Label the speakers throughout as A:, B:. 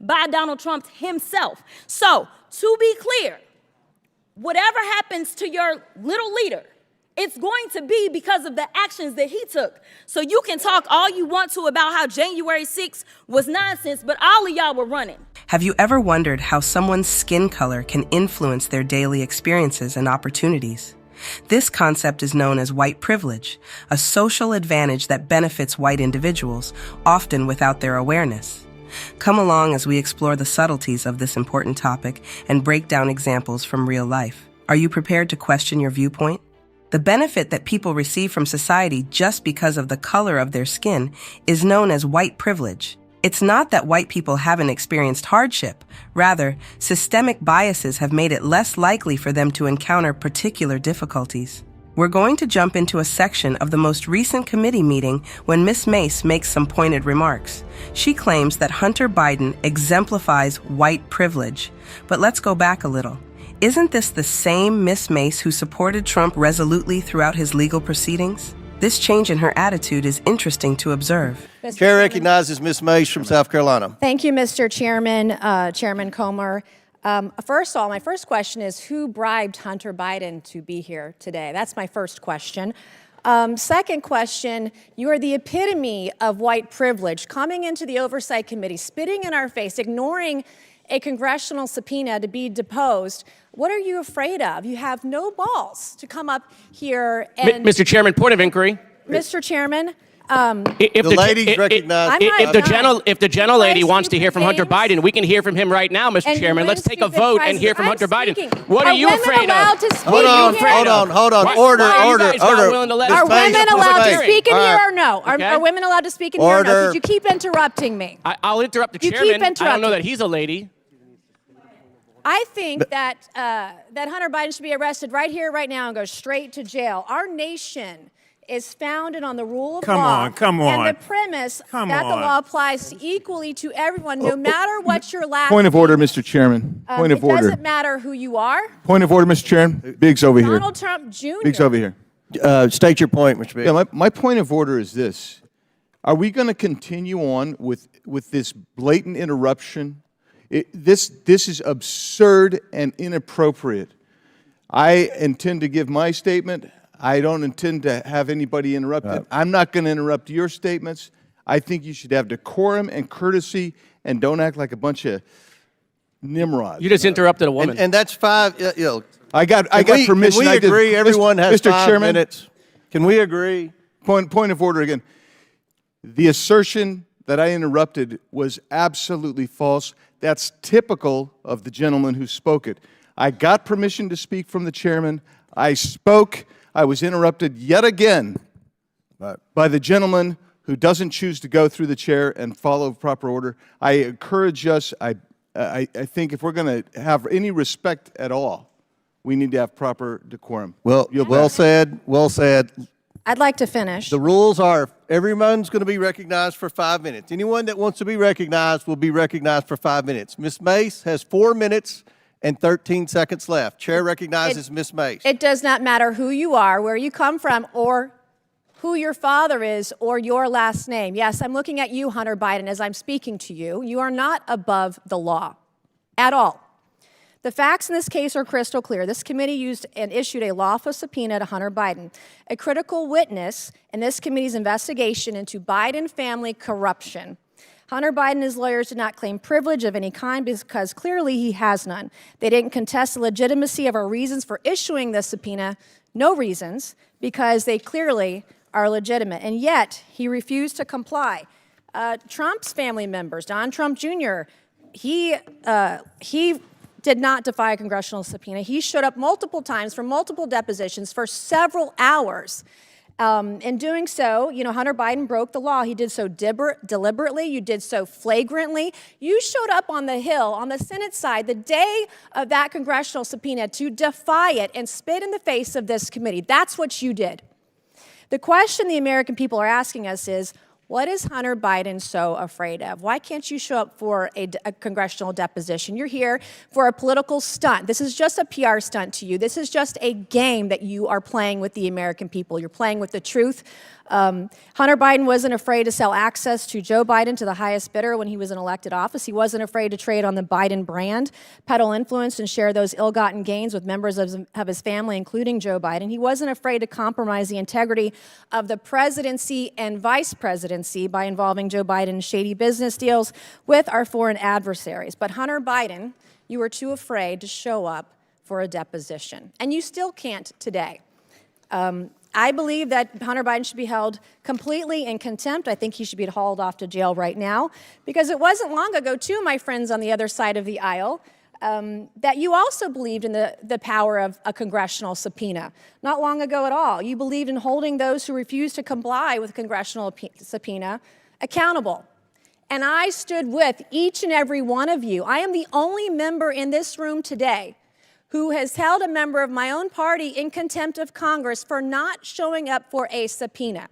A: by Donald Trump himself. So, to be clear, whatever happens to your little leader, it's going to be because of the actions that he took. So you can talk all you want to about how January 6th was nonsense, but all of y'all were running.
B: Have you ever wondered how someone's skin color can influence their daily experiences and opportunities? This concept is known as white privilege, a social advantage that benefits white individuals, often without their awareness. Come along as we explore the subtleties of this important topic and break down examples from real life. Are you prepared to question your viewpoint? The benefit that people receive from society just because of the color of their skin is known as white privilege. It's not that white people haven't experienced hardship. Rather, systemic biases have made it less likely for them to encounter particular difficulties. We're going to jump into a section of the most recent committee meeting when Ms. Mace makes some pointed remarks. She claims that Hunter Biden exemplifies white privilege. But let's go back a little. Isn't this the same Ms. Mace who supported Trump resolutely throughout his legal proceedings? This change in her attitude is interesting to observe.
C: Chair recognizes Ms. Mace from South Carolina.
D: Thank you, Mr. Chairman, Chairman Comer. First of all, my first question is, who bribed Hunter Biden to be here today? That's my first question. Second question, you are the epitome of white privilege, coming into the Oversight Committee, spitting in our face, ignoring a congressional subpoena to be deposed. What are you afraid of? You have no balls to come up here and...
E: Mr. Chairman, point of inquiry.
D: Mr. Chairman,
C: If the ladies recognize...
E: If the gentlelady wants to hear from Hunter Biden, we can hear from him right now, Mr. Chairman. Let's take a vote and hear from Hunter Biden. What are you afraid of?
C: Hold on. Order.
D: Are women allowed to speak in here or no? Are women allowed to speak in here or no? Could you keep interrupting me?
E: I'll interrupt the chairman. I don't know that he's a lady.
D: I think that Hunter Biden should be arrested right here, right now, and go straight to jail. Our nation is founded on the rule of law.
F: Come on.
D: And the premise that the law applies equally to everyone, no matter what your last
F: Point of order,
D: name.
F: Mr. Chairman. Point of order.
D: It doesn't matter who you are.
F: Point of order, Mr. Chairman. Biggs over here.
D: Donald Trump Jr.
F: Biggs over here.
C: State your point, Mr. Biggs.
F: Yeah, my point of order is this. Are we going to continue on with this blatant interruption? This is absurd and inappropriate. I intend to give my statement. I don't intend to have anybody interrupted. I'm not going to interrupt your statements. I think you should have decorum and courtesy and don't act like a bunch of nimrods.
E: You just interrupted a woman.
C: And that's five.
F: I got permission.
C: Can we agree everyone has
F: Mr.
C: 5
F: Chairman,
C: minutes? Can we agree?
F: Point of order again. The assertion that I interrupted was absolutely false. That's typical of the gentleman who spoke it. I got permission to speak from the chairman. I spoke. I was interrupted yet again by the gentleman who doesn't choose to go through the chair and follow proper order. I encourage us, I think if we're going to have any respect at all, we need to have proper decorum.
C: Well said. Well said.
D: I'd like to finish.
C: The rules are everyone's going to be recognized for 5 minutes. Anyone that wants to be recognized will be recognized for 5 minutes. Ms. Mace has 4 minutes and 13 seconds left. Chair recognizes Ms. Mace.
D: It does not matter who you are, where you come from, or who your father is, or your last name. Yes, I'm looking at you, Hunter Biden, as I'm speaking to you. You are not above the law at all. The facts in this case are crystal clear. This committee used and issued a lawful subpoena to Hunter Biden, a critical witness in this committee's investigation into Biden family corruption. Hunter Biden and his lawyers did not claim privilege of any kind because clearly he has none. They didn't contest the legitimacy of our reasons for issuing this subpoena, no reasons, because they clearly are legitimate. And yet, he refused to comply. Trump's family members, Don Trump Jr., he did not defy a congressional subpoena. He showed up multiple times for multiple depositions for several hours. In doing so, Hunter Biden broke the law. He did so deliberately. You did so flagrantly. You showed up on the Hill, on the Senate side, the day of that congressional subpoena to defy it and spit in the face of this committee. That's what you did. The question the American people are asking us is, What is Hunter Biden so afraid of? Why can't you show up for a congressional deposition? You're here for a political stunt. This is just a PR stunt to you. This is just a game that you are playing with the American people. You're playing with the truth. Hunter Biden wasn't afraid to sell access to Joe Biden to the highest bidder when he was in elected office. He wasn't afraid to trade on the Biden brand, peddle influence, and share those ill-gotten gains with members of his family, including Joe Biden. He wasn't afraid to compromise the integrity of the presidency and vice presidency by involving Joe Biden in shady business deals with our foreign adversaries. But Hunter Biden, you were too afraid to show up for a deposition. And you still can't today. I believe that Hunter Biden should be held completely in contempt. I think he should be hauled off to jail right now, because it wasn't long ago, too, my friends on the other side of the aisle, that you also believed in the power of a congressional subpoena. Not long ago at all. You believed in holding those who refuse to comply with a congressional subpoena accountable. And I stood with each and every one of you. I am the only member in this room today who has held a member of my own party in contempt of Congress for not showing up for a subpoena.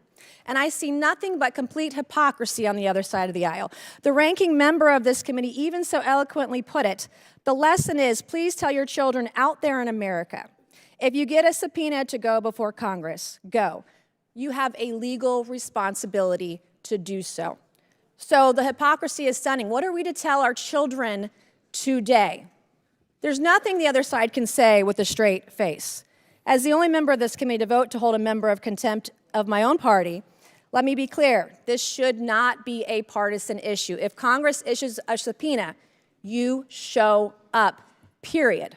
D: And I see nothing but complete hypocrisy on the other side of the aisle. The ranking member of this committee even so eloquently put it, the lesson is, please tell your children out there in America, if you get a subpoena to go before Congress, go. You have a legal responsibility to do so. So the hypocrisy is stunning. What are we to tell our children today? There's nothing the other side can say with a straight face. As the only member of this committee to vote to hold a member of contempt of my own party, let me be clear, this should not be a partisan issue. If Congress issues a subpoena, you show up, period.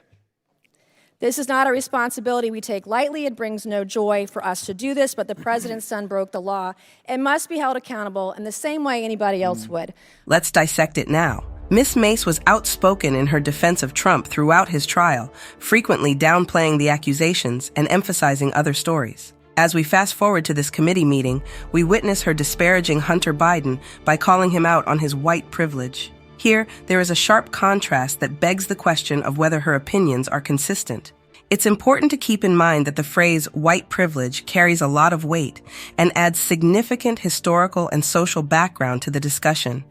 D: This is not a responsibility we take lightly. It brings no joy for us to do this, but the president's son broke the law and must be held accountable in the same way anybody else would.
B: Let's dissect it now. Ms. Mace was outspoken in her defense of Trump throughout his trial, frequently downplaying the accusations and emphasizing other stories. As we fast forward to this committee meeting, we witness her disparaging Hunter Biden by calling him out on his white privilege. Here, there is a sharp contrast that begs the question of whether her opinions are consistent. It's important to keep in mind that the phrase white privilege carries a lot of weight and adds significant historical and social background to the discussion.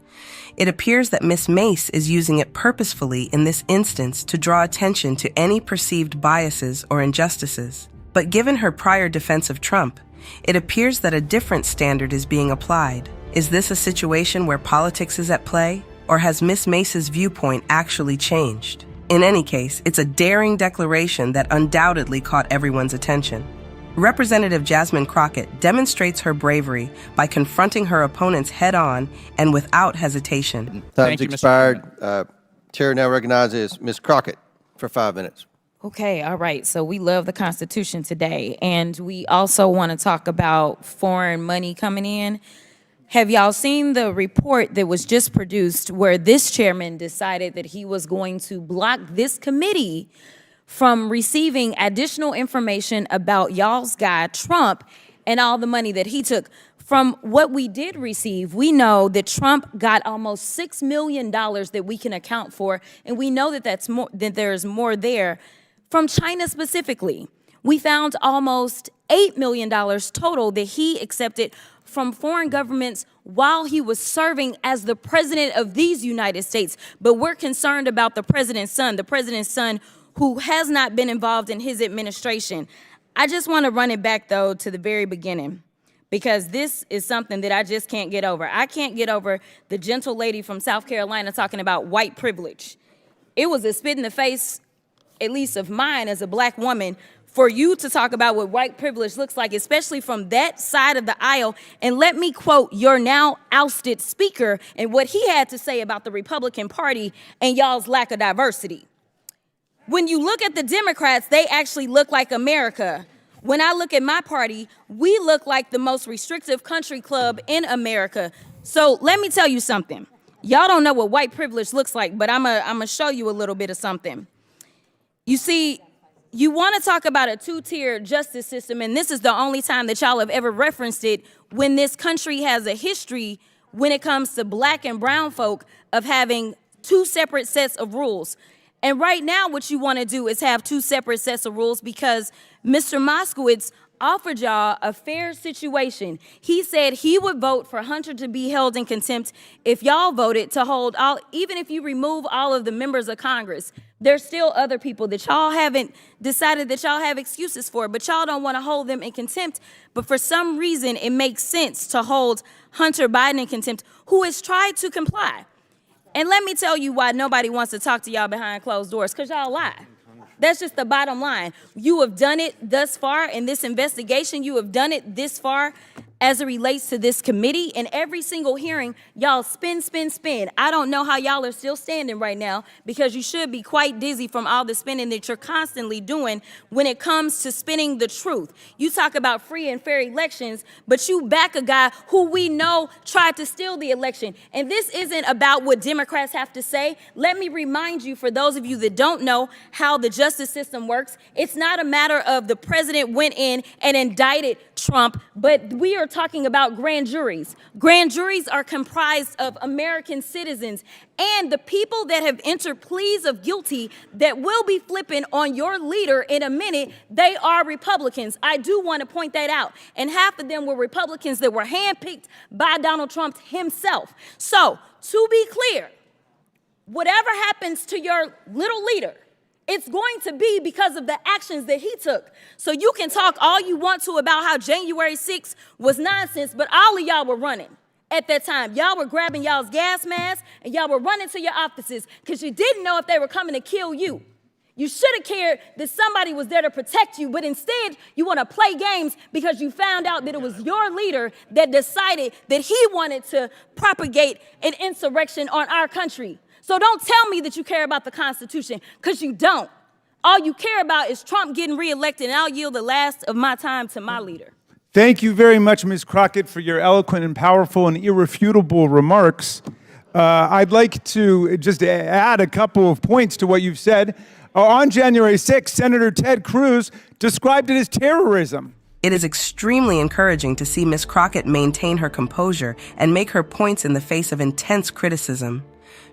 B: It appears that Ms. Mace is using it purposefully in this instance to draw attention to any perceived biases or injustices. But given her prior defense of Trump, it appears that a different standard is being applied. Is this a situation where politics is at play, or has Ms. Mace's viewpoint actually changed? In any case, it's a daring declaration that undoubtedly caught everyone's attention. Representative Jasmine Crockett demonstrates her bravery by confronting her opponents head-on and without hesitation.
C: Time's expired. Chair now recognizes Ms. Crockett for 5 minutes.
A: Okay, all right. So we love the Constitution today, and we also want to talk about foreign money coming in. Have y'all seen the report that was just produced where this chairman decided that he was going to block this committee from receiving additional information about y'all's guy, Trump, and all the money that he took? From what we did receive, we know that Trump got almost $6 million that we can account for, and we know that there's more there. From China specifically, we found almost $8 million total that he accepted from foreign governments while he was serving as the president of these United States. But we're concerned about the president's son who has not been involved in his administration. I just want to run it back, though, to the very beginning, because this is something that I just can't get over. I can't get over the gentle lady from South Carolina talking about white privilege. It was a spit in the face, at least of mine as a black woman, for you to talk about what white privilege looks like, especially from that side of the aisle. And let me quote your now ousted speaker and what he had to say about the Republican Party and y'all's lack of diversity. When you look at the Democrats, they actually look like America. When I look at my party, we look like the most restrictive country club in America. So let me tell you something. Y'all don't know what white privilege looks like, but I'm gonna show you a little bit of something. You see, you want to talk about a two-tier justice system, and this is the only time that y'all have ever referenced it, when this country has a history when it comes to black and brown folk of having two separate sets of rules. And right now what you want to do is have two separate sets of rules because Mr. Moskowitz offered y'all a fair situation. He said he would vote for Hunter to be held in contempt if y'all voted to hold all, even if you remove all of the members of Congress. There's still other people that y'all haven't decided that y'all have excuses for, but y'all don't want to hold them in contempt. But for some reason, it makes sense to hold Hunter Biden in contempt, who has tried to comply. And let me tell you why nobody wants to talk to y'all behind closed doors, because y'all lie. That's just the bottom line. You have done it thus far in this investigation. You have done it this far as it relates to this committee. In every single hearing, y'all spin, spin, spin. I don't know how y'all are still standing right now, because you should be quite dizzy from all the spinning that you're constantly doing when it comes to spinning the truth. You talk about free and fair elections, but you back a guy who we know tried to steal the election. And this isn't about what Democrats have to say. Let me remind you, for those of you that don't know how the justice system works, it's not a matter of the president went in and indicted Trump, but we are talking about grand juries. Grand juries are comprised of American citizens, and the people that have entered pleas of guilty that will be flipping on your leader in a minute, they are Republicans. I do want to point that out. And half of them were Republicans that were handpicked by Donald Trump himself. So, to be clear, whatever happens to your little leader, it's going to be because of the actions that he took. So you can talk all you want to about how January 6th was nonsense, but all of y'all were running at that time. Y'all were grabbing y'all's gas masks and y'all were running to your offices because you didn't know if they were coming to kill you. You should have cared that somebody was there to protect you, but instead you want to play games because you found out that it was your leader that decided that he wanted to propagate an insurrection on our country. So don't tell me that you care about the Constitution, because you don't. All you care about is Trump getting reelected, and I'll yield the last of my time to my leader.
G: Thank you very much, Ms. Crockett, for your eloquent and powerful and irrefutable remarks. I'd like to just add a couple of points to what you've said. On January 6th, Senator Ted Cruz described it as terrorism.
B: It is extremely encouraging to see Ms. Crockett maintain her composure and make her points in the face of intense criticism.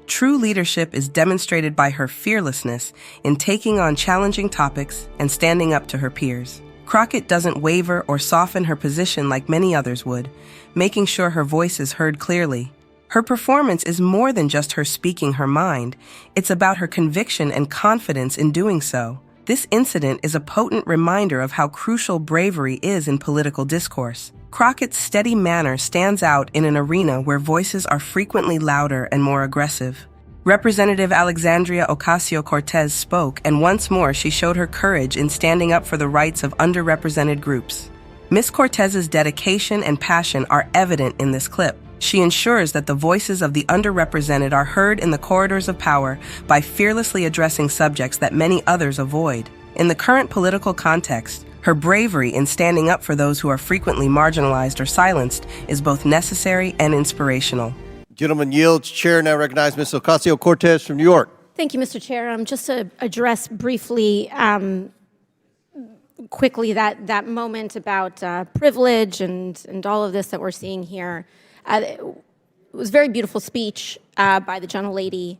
B: True leadership is demonstrated by her fearlessness in taking on challenging topics and standing up to her peers. Crockett doesn't waver or soften her position like many others would, making sure her voice is heard clearly. Her performance is more than just her speaking her mind. It's about her conviction and confidence in doing so. This incident is a potent reminder of how crucial bravery is in political discourse. Crockett's steady manner stands out in an arena where voices are frequently louder and more aggressive. Representative Alexandria Ocasio-Cortez spoke, and once more she showed her courage in standing up for the rights of underrepresented groups. Ms. Cortez's dedication and passion are evident in this clip. She ensures that the voices of the underrepresented are heard in the corridors of power by fearlessly addressing subjects that many others avoid. In the current political context, her bravery in standing up for those who are frequently marginalized or silenced is both necessary and inspirational.
C: Gentleman yields. Chair now recognizes Ms. Ocasio-Cortez from New York.
H: Thank you, Mr. Chair. Just to address briefly, quickly, that moment about privilege and all of this that we're seeing here. It was a very beautiful speech by the gentlelady,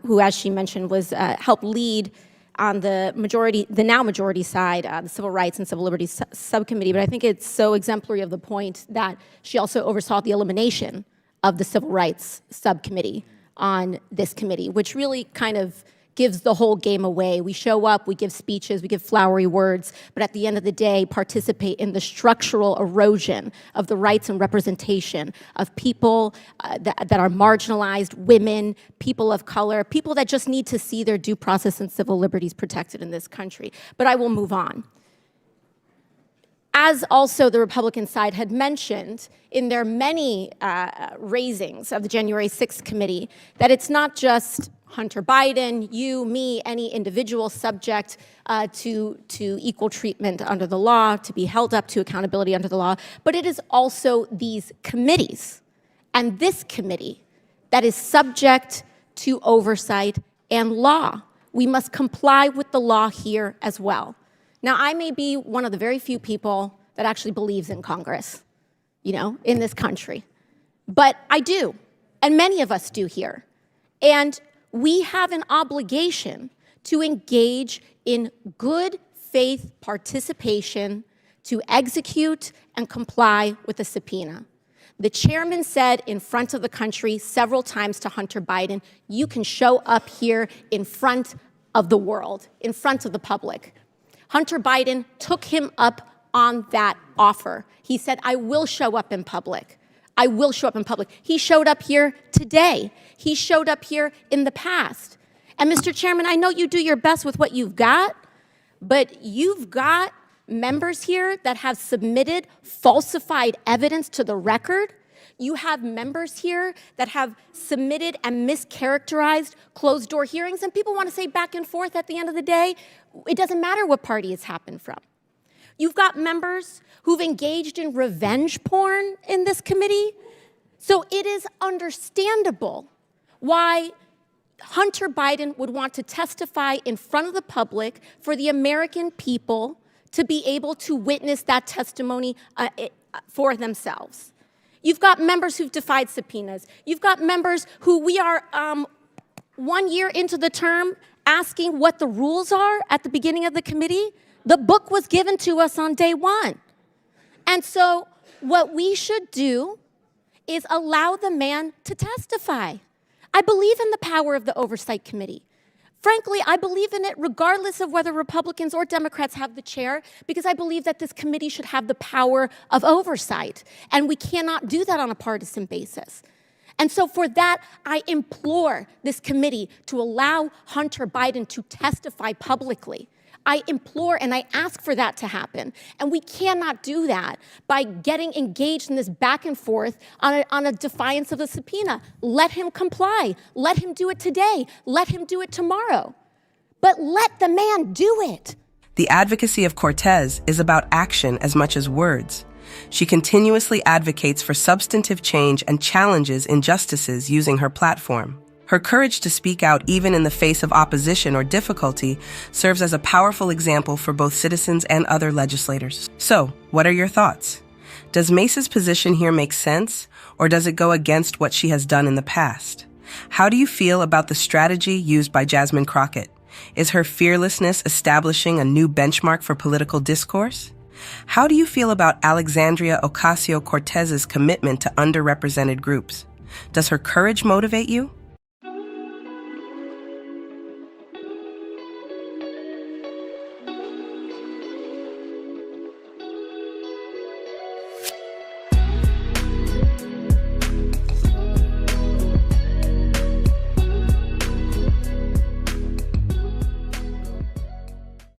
H: who, as she mentioned, was helped lead on the now majority side, the Civil Rights and Civil Liberties Subcommittee. But I think it's so exemplary of the point that she also oversaw the elimination of the Civil Rights Subcommittee on this committee, which really kind of gives the whole game away. We show up, we give speeches, we give flowery words, but at the end of the day, participate in the structural erosion of the rights and representation of people that are marginalized, women, people of color, people that just need to see their due process and civil liberties protected in this country. But I will move on. As also the Republican side had mentioned in their many raisings of the January 6th committee, that it's not just Hunter Biden, you, me, any individual subject to equal treatment under the law, to be held up to accountability under the law, but it is also these committees and this committee that is subject to oversight and law. We must comply with the law here as well. Now, I may be one of the very few people that actually believes in Congress, in this country, but I do, and many of us do here. And we have an obligation to engage in good faith participation to execute and comply with a subpoena. The chairman said in front of the country several times to Hunter Biden, you can show up here in front of the world, in front of the public. Hunter Biden took him up on that offer. He said, I will show up in public. I will show up in public. He showed up here today. He showed up here in the past. And Mr. Chairman, I know you do your best with what you've got, but you've got members here that have submitted falsified evidence to the record. You have members here that have submitted and mischaracterized closed-door hearings, and people want to say back and forth at the end of the day, it doesn't matter what party it's happened from. You've got members who've engaged in revenge porn in this committee. So it is understandable why Hunter Biden would want to testify in front of the public for the American people to be able to witness that testimony for themselves. You've got members who've defied subpoenas. You've got members who we are 1 year into the term asking what the rules are at the beginning of the committee. The book was given to us on day one. And so what we should do is allow the man to testify. I believe in the power of the Oversight Committee. Frankly, I believe in it regardless of whether Republicans or Democrats have the chair, because I believe that this committee should have the power of oversight, and we cannot do that on a partisan basis. And so for that, I implore this committee to allow Hunter Biden to testify publicly. I implore and I ask for that to happen. And we cannot do that by getting engaged in this back and forth on a defiance of a subpoena. Let him comply. Let him do it today. Let him do it tomorrow. But let the man do it.
B: The advocacy of Cortez is about action as much as words. She continuously advocates for substantive change and challenges injustices using her platform. Her courage to speak out even in the face of opposition or difficulty serves as a powerful example for both citizens and other legislators. So, what are your thoughts? Does Mace's position here make sense, or does it go against what she has done in the past? How do you feel about the strategy used by Jasmine Crockett? Is her fearlessness establishing a new benchmark for political discourse? How do you feel about Alexandria Ocasio-Cortez's commitment to underrepresented groups? Does her courage motivate you?